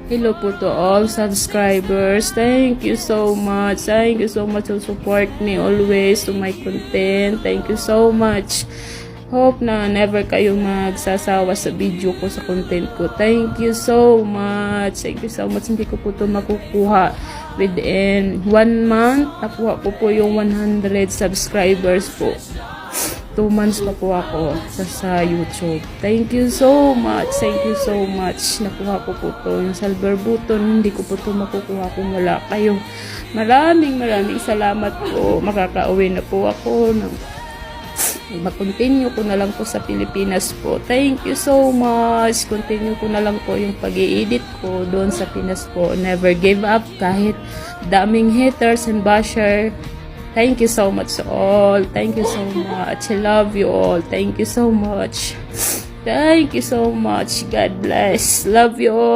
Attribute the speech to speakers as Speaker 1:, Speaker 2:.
Speaker 1: Hello po to all subscribers. Thank you so much. Thank you so much to support me always to my content. Thank you so much. Hope na never kayo magsasawa sa video ko, sa content ko. Thank you so much. Thank you so much. Hindi ko po to makukuha within 1 month. Nakuha ko po yung 100 subscribers po. 2 months pa po ako sa YouTube. Thank you so much. Thank you so much. Nakuha ko po to. Yung silver button, hindi ko po to makukuha kung wala kayo. Maraming salamat po. Makakauwi na po ako. Mag-continue ko na lang po sa Pilipinas po. Thank you so much. Continue ko na lang po yung pag-i-edit ko doon sa Pinas po. Never give up kahit daming haters and basher. Thank you so much all. Thank you so much. I love you all. Thank you so much. Thank you so much. God bless. Love you all.